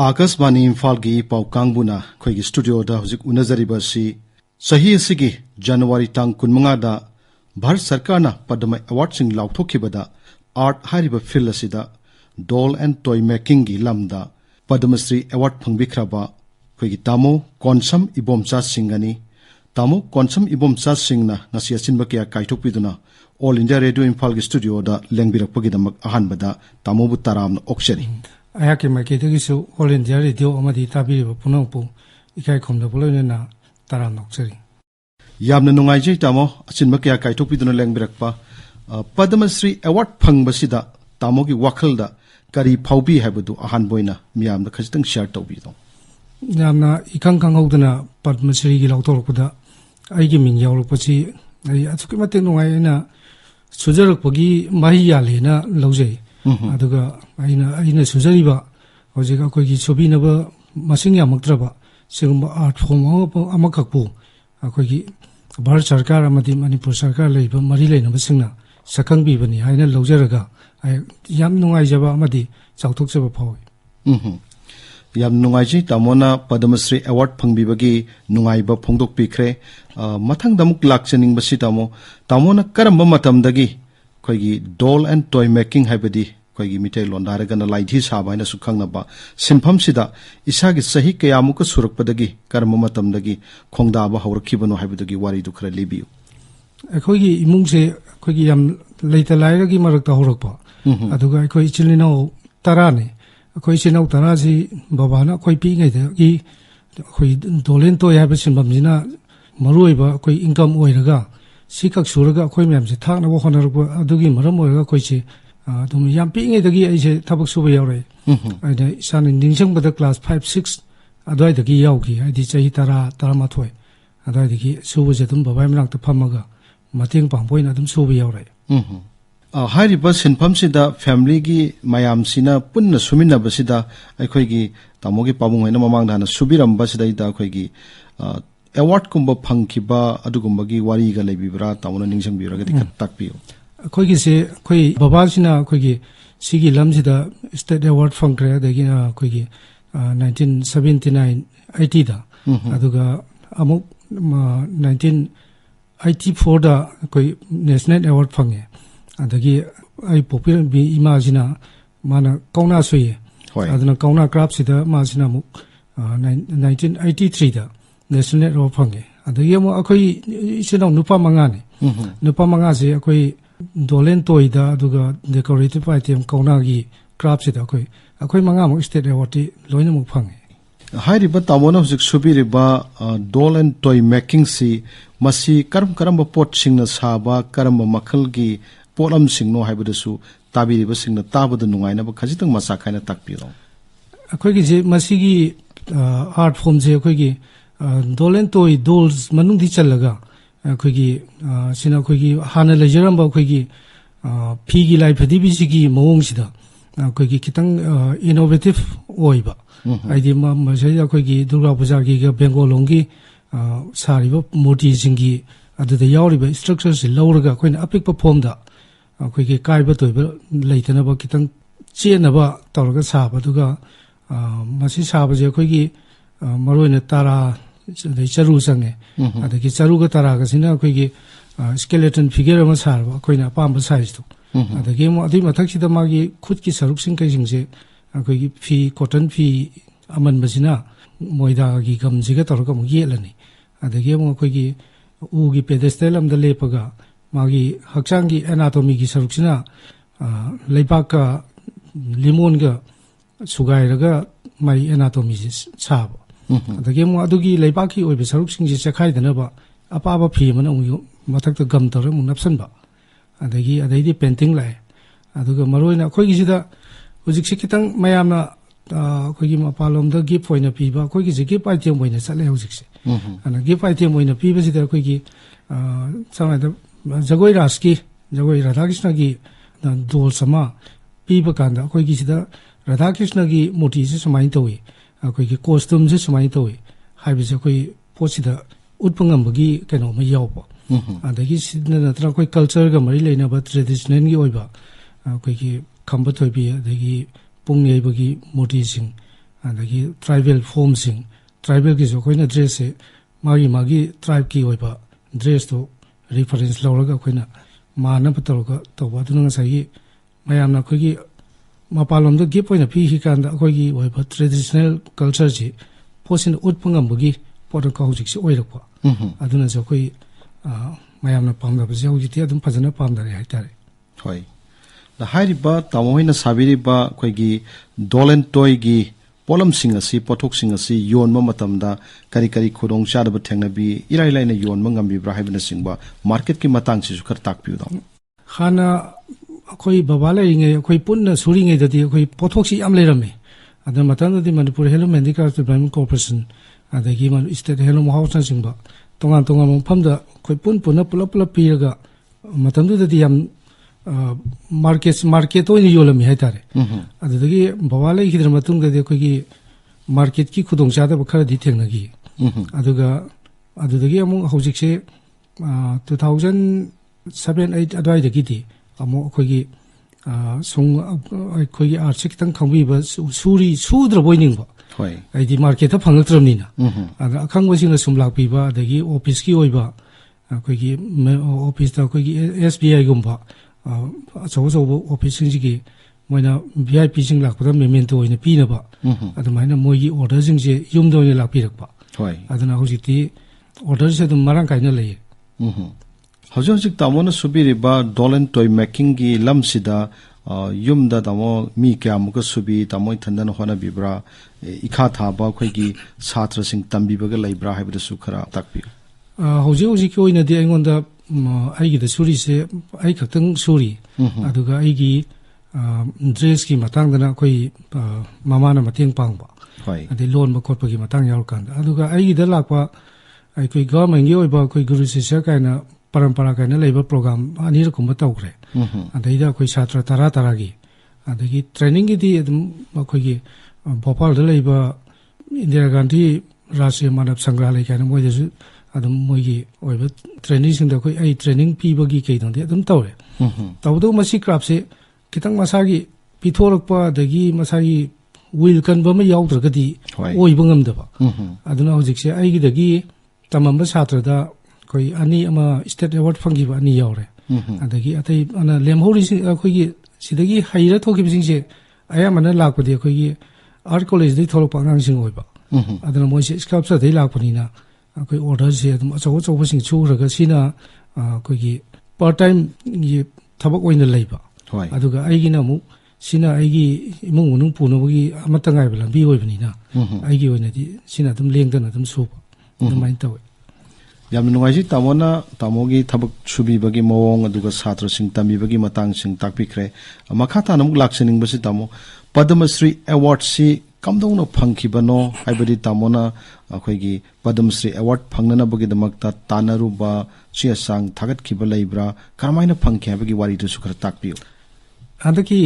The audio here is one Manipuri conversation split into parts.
आकाशवाणी इम्फाल की पाउकांगबुना खोई स्टूडियो दा हुजिक उनजरिबसी सही सिगी जनवरी टांग कुनमंगादा भारत सरकार ना पद्म अवार्ड सिंग लाउथोखिबदा आर्ट हारिबा फिल्ड असिदा डॉल एंड टॉय मेकिंग की लमदा पद्मश्री अवार्ड फंगबिख्रबा खोई तामो कोनसम इबोमचा सिंगनी तामो कोनसम इबोमचा सिंगना ngasi asinba kya kaithokpiduna All India Radio Imphal की स्टूडियो दा लेंगबिरकपगिदमक अहानबदा तामो बु ताराम ओक्सरी ayaki maikedagisu all India radio amadi tabiriba punangpu ikai khomdabulona taram noksari yamna nungaijai tamo achinba kya kaithokpiduna lengbirakpa padmasri award phangbasida tamo gi wakhalda kari phaubi habadu ahanboina miyamda khajitang share tawbido yamna ikang kanghaudana padmasri gi lautorkuda aigi ming yawrukpachi ai atsuki mate nungaina sujarakpagi mahiya lena laujai aduga aina sujariba hojika akoigi sobinaba masing yamaktraba sigumba art form amakakpu akoigi bharat sarkar amadi manipur sarkar leiba mari leinaba singna sakangbibani haina laujaraga yam nungaijaba amadi chauthokjaba phawi yam nungaiji tamona padmasri award phangbibagi nungaiba phongdokpikhre mathang damuk lakchaning basi tamona karamba matamdagi खोगी डॉल एंड टॉय मेकिंग हाइबदी खोगी मिठै लोंदारगना लाइधि साबाइना सुखंगनबा सिनफमसिदा इसागी सही कयामुक सुरकपदगी कर्म मतमदगी खोंगदाबा हौरखिबनो हाइबदगी वारिदु खरा लिबियु खोगी इमुंगसे खोगी याम लेता लाइरगी मरकता हौरकपा अदुगा खोई चिलिनो तराने खोई चिनौ तरासी बाबाना खोई पिङैदगी खोई डॉलेन टॉय हाइब सिनफमसिना मरुइबा खोई income ओइरगा sikak suraga khoi myam se thak na bo khonar ko adugi maram oiga khoi che dum yam pi ngai dagi ai se thabak suba yawre ai dai san ningsang bada class 5 6 adai dagi yawgi ai di chahi tara ma thoi adai dagi suba je dum babai mrak ta phamaga mateng pangpoina dum suba yawre hari ba sinpham sida family gi mayam sina punna suminna basida ai khoi gi tamogi pabung haina mamang dana subiram basida ida khoi gi award kumba phangkiba adugumba gi wari ga lebibra tauna ningsang biraga dikat takpiyo khoi gi se khoi baba sina khoi gi sigi lamsida state award phangkre dagi na khoi gi 1979 80 da aduga amuk 1984 da khoi national award phangge adagi ai popular bi imagina mana kauna soye aduna kauna craft sida ma sina muk 1983 da national award phangge adagi mo akhoi isino nupa mangane nupa manga se akhoi dolen toida aduga decorative item kauna gi craft sida akhoi manga mo state award ti loina mo phange hairiba tamona husik subiriba doll and toy making si masi karamba pot singna saba karamba makhal gi polam singno haibudasu tabiriba singna tabadu nungaina ba khajitang masa khaina takpiro akhoi gi je masi gi art form je akhoi gi doll and toy dolls manung di chalaga akhoi gi sina akhoi gi hana lejaramba akhoi gi phi gi lai phadi bi si gi mawong sida akhoi gi kitang innovative oiba aidi ma sai akhoi gi durga puja gi ga bengalong gi sariba murti singi aduda yawriba structure si lawraga akhoi na apik pa form da akhoi gi kaiba toiba leitana ba kitang chena ba tawraga saba duga masi saba je akhoi gi maroina tara dei charu sange adagi charu ga tara ga sina akhoi gi skeleton figure ma sarba akhoi na pamba size to adagi mo adi mathak sida ma gi khud ki saruk sing kai sing se akhoi gi phi cotton phi aman basina moida gi gam jiga tor ka mo yelani adagi mo akhoi gi u gi pedestal am da lepaga ma gi hakchang gi anatomy gi saruk sina leipak ka limon ga sugai raga mai anatomy sab adagi mo adugi leipak ki oibe saruk sing ji chakhai dana ba apa ba phi man mathak ta gam tor mo napsan ba adagi painting lai aduga maroina akhoi gi sida hujik sikitang mayamna akhoi gi mapalom da gift oina piba akhoi gi gift item oina chale hujik se ana gift item oina piba sida akhoi gi samai da jagoi raski jagoi radha krishna gi dol sama piba kanda akhoi gi sida radha krishna gi murti se samai towi akhoi gi costume se samai towi haibi se akhoi posida utpangam bagi keno ma yawba adagi sidna natra akhoi culture ga mari leina ba traditional gi oiba akhoi gi khamba thoibi adagi pungnei bagi murti sing adagi tribal forms tribal ki jokoina dress se magi tribe ki oiba dress to reference lawraga koina mana pataloga toba dunanga sai mayamna khogi mapalom da gip oina phi hi kan da khogi oiba traditional culture ji posin utpangam bugi poda ka hojik si oirakwa aduna jo khoi mayamna pamda ba jau jiti adum phajana pamda re haitare hoi da hairiba tamoina sabiriba khoigi dolen toy gi polam sing asi pothok sing asi yonma matamda kari khudong chadaba thengnabi irai laina yonma ngambi bra haibna singba market ki matang si su khar takpiu da khana khoi babala inge khoi punna suri nge dadi khoi pothok si am lerame adam matanda di manipur hello handicraft development corporation adagi man state hello house singba tongan mafamda khoi punna pulap piraga matamdu dadi yam market oina yolami haitare adagi babala khidra matung dadi khoi market ki khudong chada ba khara di thengnagi adudagi among hojik se 2007-8 adwai dagi di amo khoi sung khoi archik tang khangbi ba suri sudra boining ba hoi ai di market ta phanglatram na ada akhangba sing sum lakpi ba adagi office ki oiba khoi office ta khoi SBI gumba achaw office sing gi moina VIP sing lakpada memento oina pina ba adamaina moigi order sing je yumdo ni lakpi rakba hoi adana hojiti order se dum marang kaina lei hojik tamona subiriba dolen toy making gi lamsida yumda tamo mi kyamuka subi tamoi thandan hona bibra ikha thaba khoigi satra sing tambiba ga leibra haibda su khara takpi hojik ki oina di aingonda aigi da suri se ai khatang suri aduga aigi dress ki matang dana khoi mama na mateng pangba hoi adi loan ba khotpa ki matang yaul kan aduga aigi da lakwa ai khoi government gi oiba khoi guru sisya kaina parampara kaina leiba program anir kumba tawkre adaida khoi chatra tara gi adagi training gi di adum khoi gi bhopal da leiba Indira Gandhi Rashtriya Manav Sangrahalaya kaina moi desu adum moi gi oiba training sing da khoi ai training piba gi kei dang de adum tawre tawdo masi craft se kitang masagi pithorakpa dagi masagi will kan ba ma yaudragadi oi bangam da ba aduna hojik se ai gi dagi tamamba chatra da koi ani ama state award phangi ba ani yaure adagi atai ana lemhori sing khoi gi sidagi haira thoki sing se aya mana lakpadi khoi gi art college dei tholok pangang sing oi ba aduna moi se sculpture dei lakpani na khoi order se adum achaw sing chu raga sina khoi gi part time gi thabak oina leiba aduga aigi na mu sina aigi imung munung punobagi amatangai ba lambi oibani na aigi oina di sina dum lengdana dum suba dumain taw yamna nungaisi tamogi thabak subibagi mawong aduga satra sing tambibagi matang sing takpikre makha tanam laksening basi tamo Padma Shri Award si kamdongno phangkhibano haibadi tamona akhoi Padma Shri Award phangnana bagi damakta tanaruba chiasang thagat khiba leibra karmaina phangkhe bagi wari tu sukhar takpiu adaki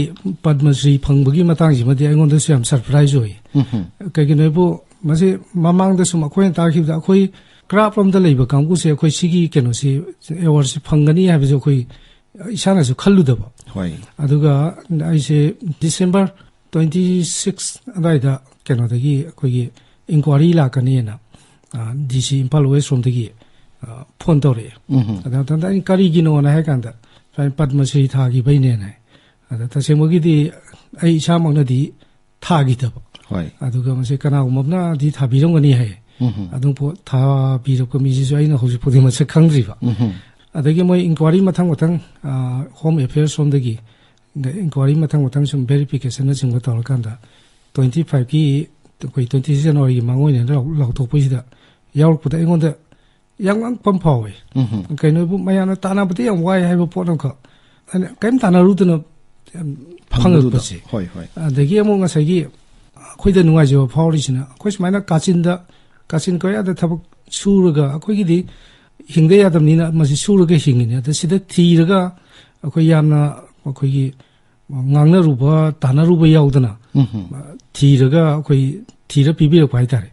Padma Shri phangbagi matang ji madi aingonda siam surprise oi kaginoibo mase mamang da sum akhoi takhibda akhoi craft from the labor kangku se akhoi sigi keno si award si phangani habi jo khoi isana su khalludaba hoi aduga ai se December 26 adaida keno dagi akhoi inquiry la kanena DC Impal West from dagi phone tore adanda inquiry gi no na ha kanda Padma Shri thagi baine na ada tasemogi di ai samang na di thagi daba hoi aduga mase kana umabna di thabirongani hai adung po tha birok mi ji ai na hoji podi ma se khangri ba adagi moi inquiry mathang home affairs from dagi inquiry mathang sum verification na sing ba kanda 25 ki koi 26 January mangoi ne law thok pai da yaw puta ingonda yang ang pam phawe kai no bu mayana tana bute yang wai hai bo potong ka ana kaim tana ru tuna phanglu pasi hoi adagi among nga sagi khoi da nungai jo phawri sina khoi smaina kachin ko ya da thabak suraga khoi gi di hingde ya dam ni na masi suraga hingini da sida thiraga khoi yamna khoi gi ngangna ruba tana ruba yaudana thiraga khoi thira pibi rak pai tare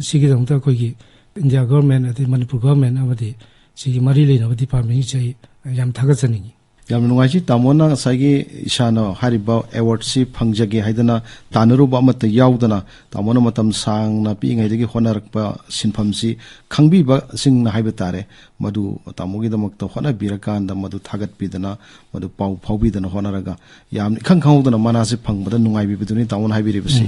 sigi dam ta khoi gi India government ati Manipur government amadi sigi mari leina department chai yam thagat chani yam nungai tamona sagi isana hariba award si phangjage haidana tanaruba amata yaudana tamona matam sangna pi ngai degi honarakpa sinpham si khangbi ba singna haiba tare madu tamogi damakta hona birakanda madu thagat pidana madu pau phaubi dana honaraga yam khang khangudana manasi phangbada nungai bi biduni tamona haibiri basi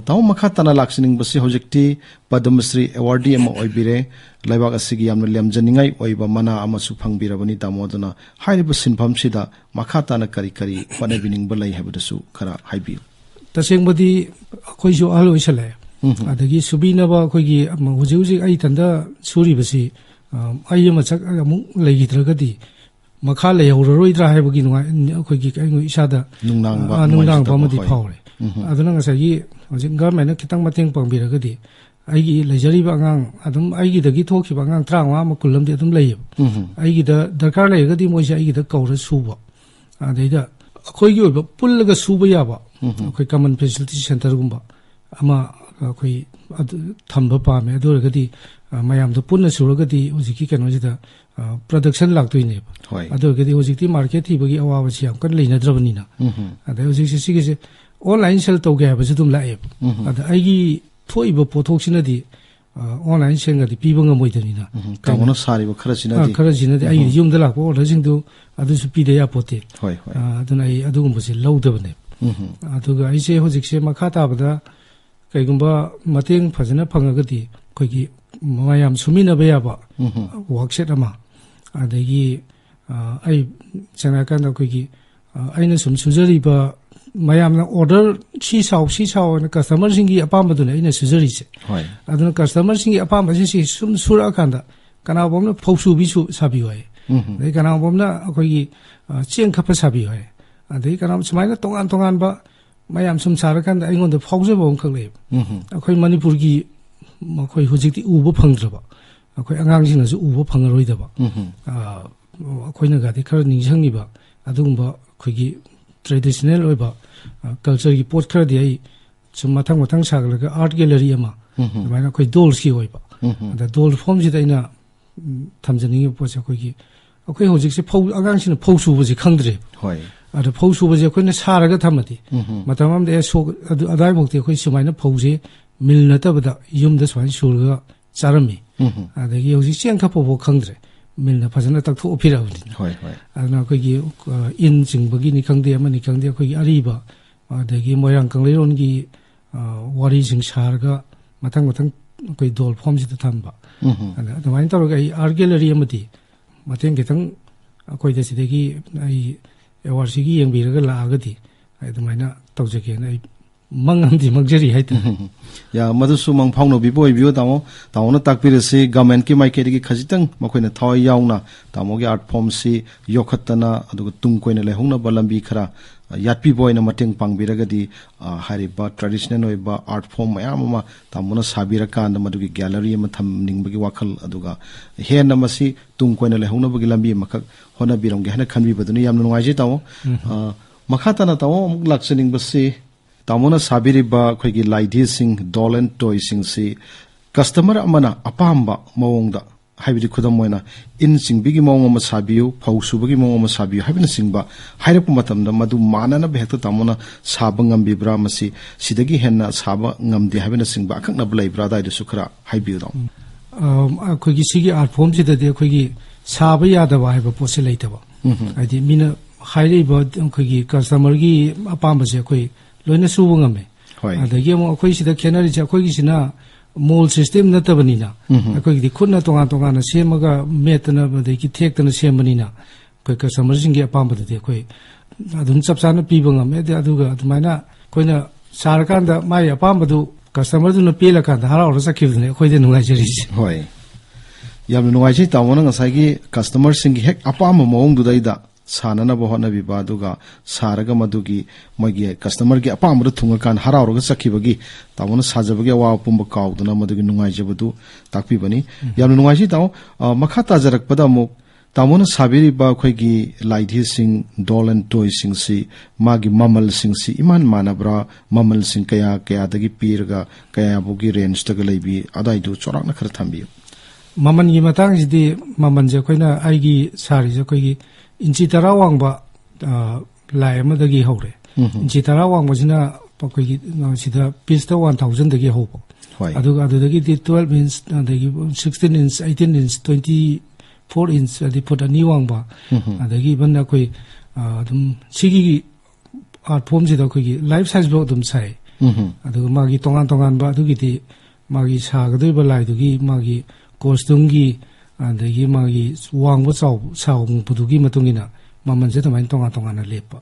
taw makha tana laksining basi hojekti padmasri awardee ama oibire laibak asigi yamna lemjaningai oiba mana ama su phangbirabani tamodana hairiba sinpham sida makha tana kari kari hone bining balai habadasu khara haibi tasengbadi akhoi jo alo isale adagi subina ba akhoi gi huji huji ai tanda suri basi ai ma chak amu leigidragadi makha leihoroidra haibagi nungai akhoi gi kai ngoi isada nungnang ba madi phawre aduna ngasagi hojik government na kitang mateng pangbiragadi aigi lejariba angang adum aigi dagi thokhiba angang 35 ma kulam de adum leib aigi da darkar leigadi moise aigi da kaura suba adeida akhoi gi oba pullaga suba yaba akhoi common facility center gumba ama akhoi thamba pame adoragadi mayam do punna suragadi hojiki kanojida production laktoine adoragadi hojikti market thibagi awawa siam kan leinadrabani na ade hojik sigise online sell toge habase dum laib ada aigi thoiba pothoksinadi online sell ngadi pibanga moidanina kamona sari ba kharajinadi ai yumda lakpo order singdu adu su pide ya pote hoi aduna ai adugumbase lawdabane aduga ai se hojikse makhata bada kaigumba mateng phajana phangagadi khoigi mayam sumina bayaba workshop ama adagi ai chanakan khoigi aina sum sujariba mayamna order si saw na customer singi apambaduna ina sujari se aduna customer singi apamba si sum sura kanda kana bomna phausu bisu sabi hoy dei kana bomna akhoi cheng khapa sabi hoy adei kana sumaina tongan ba mayam sum sara kanda ingon da phausu bom khagle akhoi manipur gi akhoi hujikti uba phangdraba akhoi angang sing su uba phangaroi daba akhoi na gadi khar ningsangi ba adugumba akhoi gi traditional oiba culture gi pot khar di ai chum mathang saglaga art gallery ama maina khoi dolls ki oiba da doll form ji daina thamjani pocha khoi gi akhoi hojik se phau agang sin phau su buji khangdre hoi ada phau su buji khoi na saraga thamati matamam de so adai mokte khoi sumaina phau je milna tabada yum da swan surga charami ada gi hojik siang kha pho khangdre milna phajana tak tho phira uni hoi adna khoi gi in jingbagi ni khangde ama ni khangde khoi gi ariba adagi moirang kangleiron gi wari jing sarga mathang khoi dol form ji thamba ana adamain tawga ai art gallery amati mateng kitang khoi da sidagi ai award gi yengbiraga laagadi adamaina tawjake na ai mangamdi magjari haita ya madusu mang phauno biboi bio tamo takpirasi government ki maikedi ki khajitang makoina thawai yauna tamo gi art form si yokhatana aduga tungkoina lehongna balambi khara yatpi boyna mateng pangbiragadi hariba traditional oiba art form mayam ama tamona sabira kanda madugi gallery ama thamningbagi wakhal aduga hena masi tungkoina lehongna bagi lambi makak hona birongge hana khanbi baduni yamna nungaiji tamo makhatana tamo laksening basi tamona sabiriba khoigi laidi sing doll and toy sing si customer amana apamba mawongda haibidi khudam moina in sing bigi mawong ama sabiu phausu bagi mawong ama sabiu haibina singba hairapu matamda madu manana behekta tamona sabangam bibra masi sidagi henna saba ngamdi haibina singba akakna blai brada idu sukra haibiu dam khoigi sigi art form sida de khoigi saba yada ba haiba posi leitaba aidi mina hairiba khoigi customer gi apamba se khoi loina subu ngame adagi mo akhoi sida khenari ja akhoi gi sina mall system natabani na akhoi gi khunna tonga na semaga metna badagi thektana semani na khoi customer singi apamba de khoi adun chapsana piba ngame de aduga admaina khoina sarkanda mai apamba du customer du na pela ka dhara ora sakibne khoi de nungai jari hoi yam nungai chi tamona ngasai gi customer singi hek apamba mawong du daida sanana bohona bibaduga saraga madugi magi customer gi apamru thunga kan harawroga sakibagi tamona sajabagi awa pumba kauduna madugi nungai jabadu takpi bani yamnu nungai ji taw makhata jarak pada muk tamona sabiri ba khoigi laidhi sing doll and toy sing si magi mamal sing si iman manabra mamal sing kaya dagi pirga kaya bugi range taga leibi adai du chorak na khar thambi maman gi matang jidi maman je koina ai gi sari je koi gi inchi tara wang ba lai ma da gi hore inchi tara wang ba jina koi gi sida piece ta 1000 da gi ho ba adu da gi 12 inch da gi 16 inch 18 inch 24 inch adi put ani wang ba da gi ban na koi dum sigi art form jida koi gi life size block dum sai adu ma gi tongan ba adu gi ti ma gi sa ga doi ba lai du gi ma gi costume gi adagi magi wang ba sao pudu gi matungina maman je tamai tonga na lepa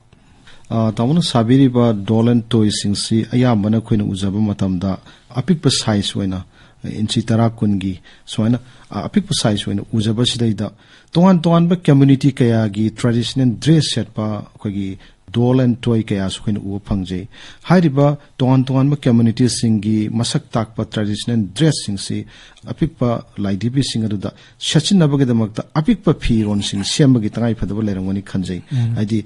tamuna sabiri ba dolan toy singsi aya mana khoina ujaba matamda apik pa size waina inchi tara kungi soina apik pa size waina ujaba sidaida tongan ba community kaya gi traditional dress set pa khogi dolan toy kaya su khoina u phangje hairiba tongan ba community singi masak tak pa traditional dress singsi apik pa laidibi singa da shachin nabage damakta apik pa phi ron sing sembagi tangai phadaba lerangoni khanjai aidi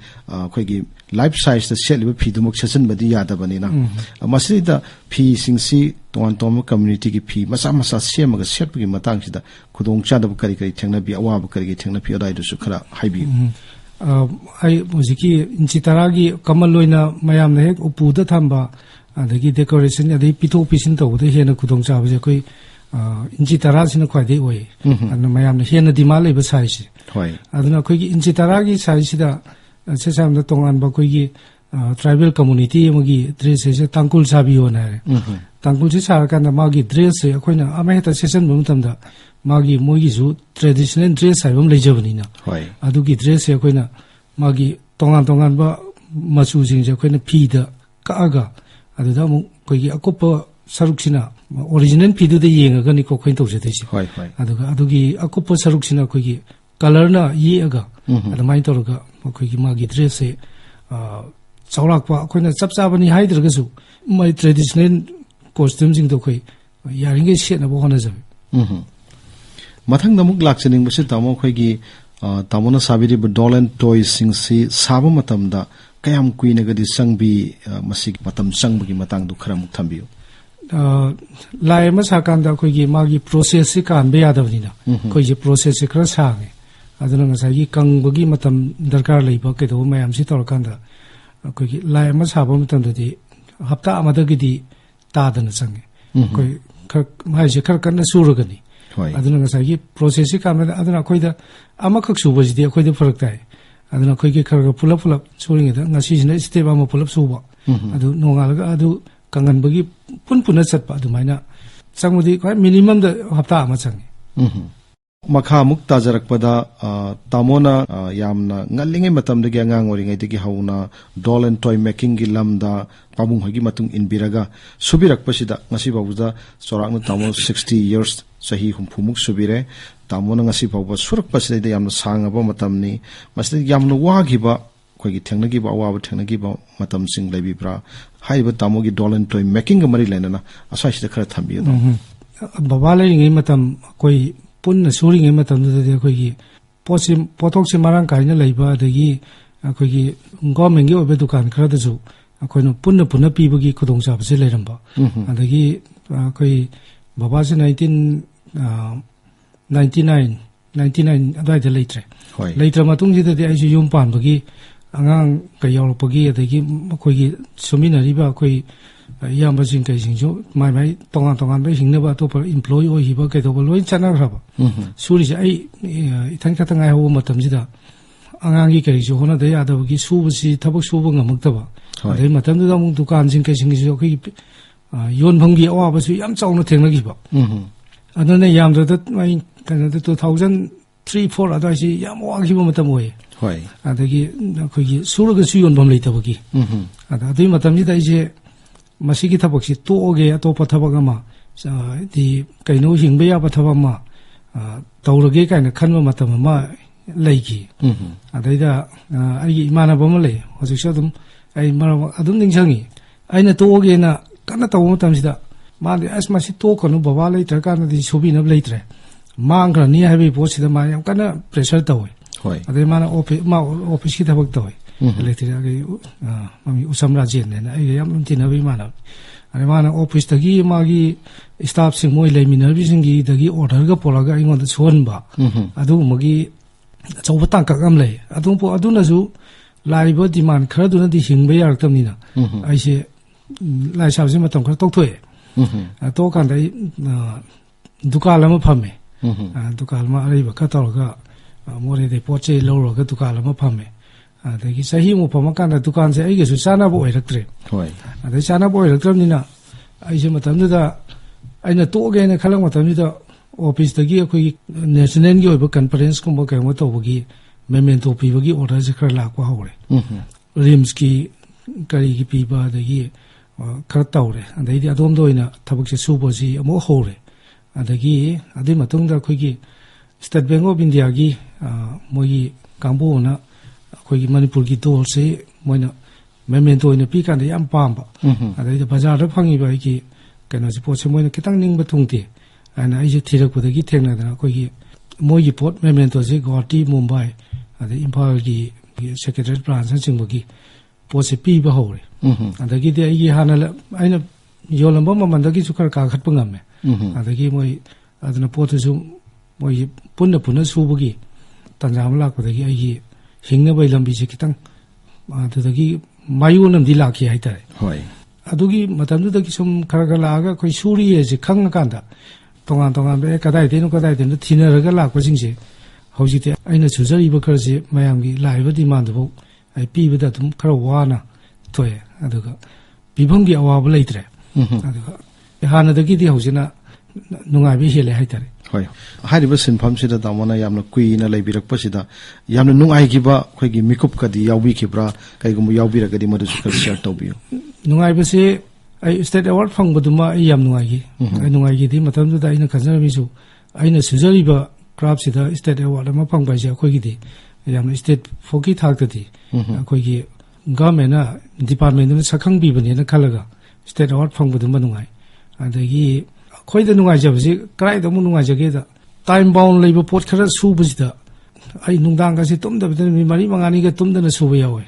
khoigi life size da seliba phi dumok shachin badi yada banina masri da phi singsi tongan community ki phi masa semaga setpagi matang sida khudong chadab kari thengna bi awa ba kari thengna pi adai du su khara haibi ai mujiki inchi taragi kamal loina mayam na hek upu da thamba adagi decoration adai pito pisin to de hena khudong cha ba je koi inchi tara sina khwai de oi an mayam na hena dima le ba sai si hoi aduna koi gi inchi taragi sai sida se sam da tongan ba koi gi tribal community magi dress se tangkul sabi ona tangkul si sar kan ma gi dress se khoi na ama heta session bum tam da magi mogi su traditional dress ai bum lejabani na hoi adu gi dress se khoi na magi tongan ba machu jing je khoi na phi da ka aga adu da mu koi gi akopa saruk sina original phi du de yenga ga ni ko khoi to je de si hoi adu gi akopa saruk sina koi gi color na ye aga adu mai to ga koi gi magi dress se chawlak pa khoi na chap chabani haidra ga su mai traditional costume jing to khoi yaring ge set na bo hona jabe mathang namuk lakchening base tamo khoigi tamona sabiri ba dolan toy singsi saba matamda kayam kuina gadi sangbi masik matam sangbagi matang du khara muk thambiyo lai ma sakanda khoigi magi process se kan be yadawni na khoi je process se khara sange aduna ngasai gi kangbagi matam darkar leiba ke do mayam si tor kanda khoigi lai ma saba matam di hafta amada gi di ta dana sange khoi mai je khar kan surugani aduna ngasai gi process se kan aduna khoida amakak suba ji de khoida farak tai aduna khoi gi khar ga pulap suring da ngasi jina step ama pulap suba adu nongal ga adu kangan bagi pun chat pa adu maina sangmudi khoi minimum da hafta ama change makha mukta jarakpada tamona yamna ngalingai matam de angang oringai de hauna dolan toy making gi lamda pamung hagi matung inbiraga subirak pasida ngasi babuda sorakna tamo 60 years sahi humphumuk subire tamona ngasi babu surak pasida de yamna sanga ba matamni masde yamna wagi ba khogi thengna gi ba wa thengna gi ba matam sing lebi bra haiba tamo gi dolan toy making ga mari lenana asai sida khara thambi do baba le ngai matam koi punna suri ngai matam de khogi pothok se marang kaina leiba adagi khogi government gi obe dukan khara da ju akoino punna pi bagi khudong sa bse leiramba adagi khoi baba se 1999 adai de leitre matung ji de ai ju yum pan bagi angang ka yaw pagi adagi khogi suminari ba khoi yamba jing kai jing jo mai tongan ba hingna ba to par employee oi hiba kai to ba loi chana raba suri se ai ithan ka tangai ho matam ji da angang gi kai jo hona de ya da gi su si thabak su ba ngamak ta ba adai matam da mu dukan jing kai jing jo kai yon phang gi awa ba su yam chawna thengna gi ba adana yam da mai kan da 2003-4 adai si yam wa gi ba matam oi hoi adagi khoi gi suru ga su yon bam lei ta ba gi adai matam ji da je masigi thabak si to oge atopa thabak ama di kaino hingbe ya ba thabak ma tawrage kaina khanwa matam ma leigi adaida ai imana bam le hojik sadum ai mara adum ningsangi aina to oge na kana taw matam sida ma de asma si to kono baba le tar kana di sobi na leitre mangra ni habi po sida ma yam kana pressure taw hoi adai mana office ki thabak taw electric age mami usam rajen ne ai yam tin abi mana mana office tagi magi staff sing moi leiminar bi singi dagi order ga polaga ingon da suan ba adu magi chawba tang kakam le adu po adu na ju lai bo demand khara du na di hingbe yar tam ni na ai se lai sab se matam khara tok thoe to kan dai dukan lama phame dukan ma ai ba ka tor ga more de poche lo ro ga dukan lama phame adagi sahi mu phama kan da dukan se ai ge su sana bo electric hoi adai sana bo electric ni na ai se matam da aina to ge na khalang matam da office tagi akoi national gi oiba conference ko ba ka mo to bagi memento pi bagi order se khar la ko hore rims ki kari gi pi ba dagi khar tawre adai di adom do ina thabak se su bo si amo hore adagi adai matung da khoi gi State Bank of India gi moi kambu na khoi gi Manipur gi dol se moina memento ina pi kan da yam pam ba adai da bazar da phangi ba gi kana se po se moina kitang ning ba thungti ana ai je thirak ko da gi thengna da khoi gi moi gi pot memento se Guwahati Mumbai adai Imphal gi secretary branch sing ba gi po se pi ba hore adagi de ai gi hana aina yolamba maman da gi su khar ka khat pa ngam me adagi moi adana po tu su moi punna su ba gi tanjam la ko da gi ai gi hingna bai lambi se kitang adagi mayu nam di la ki hai tare hoi adugi matam du da gi sum khar ga la ga koi suri ye je khang kan da tongan be kadai de no thina ga la ko sing se hauji te aina chujari ba khar se mayam gi lai ba demand bo ai pi ba da tum khar wa na toy aduga bibham gi awa ba leitre aduga hana da gi di haujina nungai bi hele hai tare hoi hari ba sinpham sida damana yamna kui na leibirak pasida yamna nungai gi ba khoi gi mikup ka di yawi ki bra kai gum yawi ra ga di madu sukar share to biu nungai ba se ai state award phang baduma ai yam nungai gi ai nungai gi di matam du da ina khazar mi su aina sujari ba craft sida state award ma phang ba ja khoi gi di yamna state foki thak ta di khoi gi government na department na sakhang bi bani na khalaga state award phang baduma nungai adagi khoi da nungai ja basi krai da mu nungai ja ge da time bound leiba pot khara su bu da ai nungdang ga se tum da mi mari mangani ga tum da na su ba yawe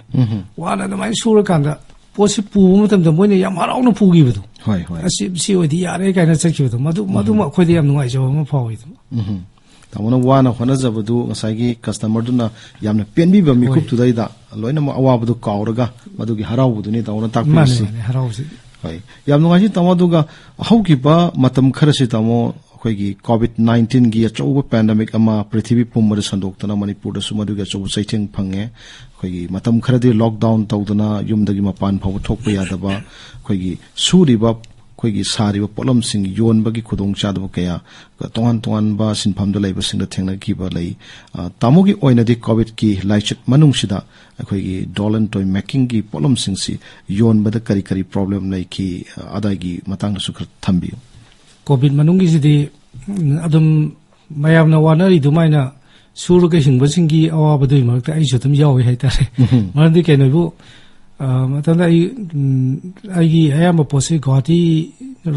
wa na mai su ra kan da posi pu mu tam da moine yam harau na pu gi bu hoi hoi asi si odi yare ka na chakhi bu madu ma khoi da yam nungai ja ma phawi tamona wana hona zabadu ngasai gi customer du na yamna penbi ba mi kup tu dai da loina ma awa bu kauraga madu gi harau bu ni tamona tak pi si harau si hoi yam nungai ji tamadu ga hau gi ba matam khara si tamo khoi gi COVID-19 gi achau pandemic ama prithvi pumma sandok tana Manipur da sumadu ga chau saitheng phange khoi gi matam khara di lockdown tawdana yum da gi mapan phaw thok pa ya da ba khoi gi suri ba khoi gi sari ba polom sing yon ba gi khudong cha da kaya tongan ba sinpham da leiba sing da thengna gi ba lei tamo gi oina di covid ki laichit manung sida khoi gi dolan toy making gi polom sing si yon ba da kari problem lai ki adai gi matang da sukar thambi covid manung gi sidi adum mayam na wanari dumaina suru ga hingba singi awa ba dui marak ta ai sutum yawi hai tare marandi kai noi bu matanda ai gi ayam po se Guwahati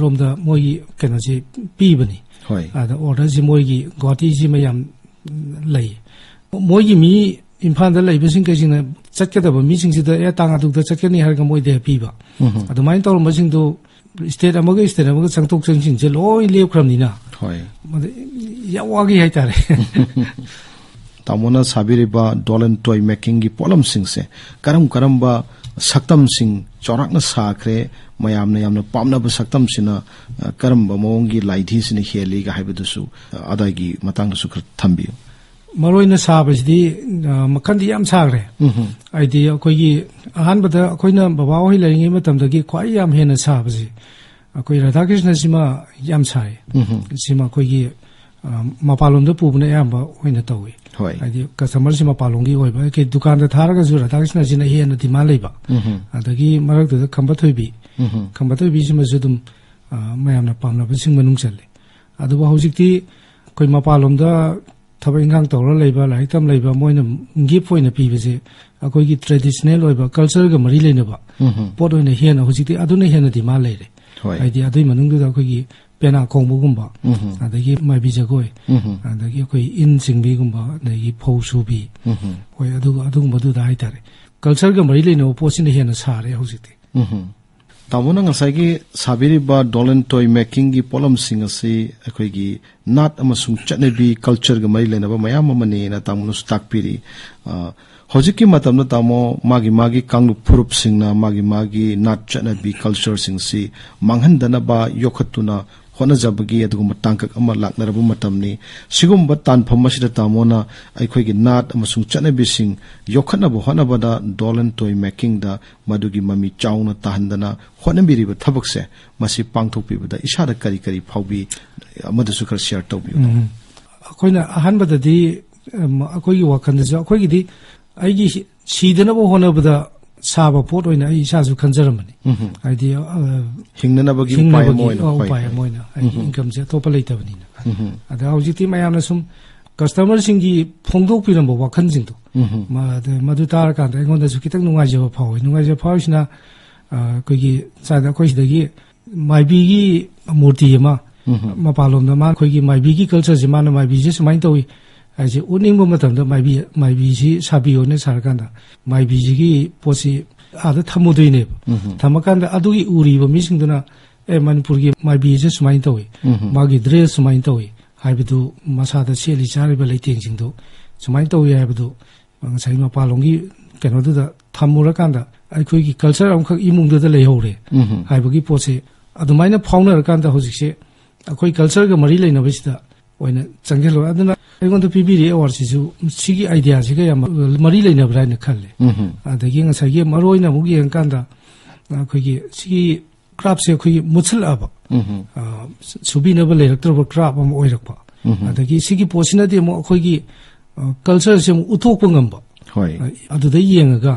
rom da moi kana je pi bani hoi ada order ji moi gi Guwahati ji mayam lai moi gi mi Imphal da lai bising kai sing chat ka da ba mi sing si da ya tang adu da chat ka ni har ga moi de pi ba adu mai tor ma sing do state amaga changtok changsin je loi lep khram ni na hoi ya wa gi hai tare tamona sabiri ba dolan toy making gi polom sing se karam ba saktam sing chorak na sakre mayam na yamna pamna ba saktam sina karam ba mong gi laidhi sini heli ga haibu su adai gi matang su khar thambi maroi na sabas di makan di yam sagre ai di koi gi ahan ba da koi na baba hoi lai ngi matam da gi khwai yam he na sabas koi Radha Krishna sima yam sai sima koi gi mapalon da pu na yam ba hoi na tawi hoi ai di customer sima palong gi hoi ba ke dukan da thar ga zu Radha Krishna sina he na di ma lai ba adagi marak da khamba thoi bi sima zudum mayam na pam na ba sing manung chale adu ba hojik ti koi mapalon da thaba ingang tawra leiba lai tam leiba moina gift oina pibase akoi gi traditional oiba culture ga mari leina ba pot oina hena hojiti aduna hena di ma leire ai di adui manung du da akoi gi pena khongbu gumba adagi mai bi jagoi adagi akoi in singbi gumba adagi phau su bi hoi adu madu da hai tare culture ga mari leina oposin hena sare hojiti Tamona ngasagi sabiriba dolan toy making gi polam sing asi akoigi nat amasung chatnebi culture ga mai lenaba mayam amane na tamunu stak piri hojiki matamna tamo magi kanglu purup singna magi nat chatnebi culture sing si manghandana ba yokhatuna hona jabagi aduguma tangkak ama laknarabu matamni sigumba tanpham masida tamona aikhoigi nat amasung chatnebi sing yokhatnabu honabada dolan toy making da madugi mami chauna tahandana honabiriba thabakse masi pangthokpibada isada kari phaubi amadasu khar share tawbi akoina ahanbadadi akoigi wakhandaju akoigi aigi sidanabo honabada saba pot oina ai isasu khanjaramani aidi hingnanabagi upaya moina income je topa leitabani ada hojiti mayamna sum customer singi phongdok pirambo wakhanjing to madu tar kan engonda su kitang nungaje phawsina koigi sada koisidagi maibi gi murti ma mapalom da ma koigi maibi gi culture je mana maibi je sumai towi aje uningbo matamda maibi ji sabiyo ne sarkanda maibi ji gi posi ada thamudoine thamakanda adugi uribo misingduna manipur gi maibi je sumai towi magi dress sumai towi haibidu masada seli chariba leiteng jingdo sumai towi haibidu ngai mapalongi kenodu da thamurakanda aikoigi culture amkhak imungda da leihore haibagi posi adumaina phaunarakanda hojikse akoi culture ga mari leina bisida oina changelo aduna aigonda pibiri award sisu sigi idea siga yam mari leina braina khalle adagi ngasagi maroina mugi enkanda akoigi sigi craft se akoigi muchal aba subina ba leraktor craft am oirakpa adagi sigi posina de mo akoigi culture se uthokpa ngamba hoi aduda yengaga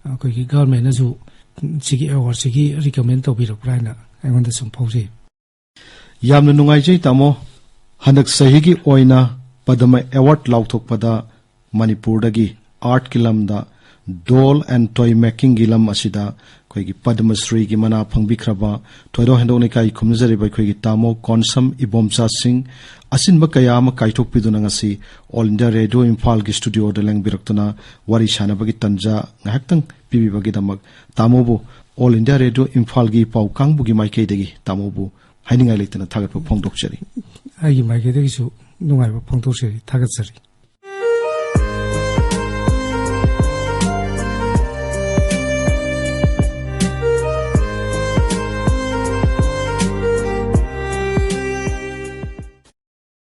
akoigi government na su sigi award sigi recommend tobirak braina aigonda sum phause yamna nungaijai tamo hanak sahigi oina padama award lauthokpada manipur dagi art kilamda doll and toy making gilam asida koigi padma shri gi mana phangbikhraba thoiro hendone kai khumjari bai koigi tamo konsam ibomcha singh asinba kayama kaithok piduna ngasi all india radio imphal gi studio da lang biraktuna wari shanabagi tanja ngahaktang pibi bagi damak tamobu all india radio imphal gi pau kangbugi maikei dagi tamobu hainingai leitana thagatpa phongdokchari ai maikei dagi su nungai ba phongdokchari thagatchari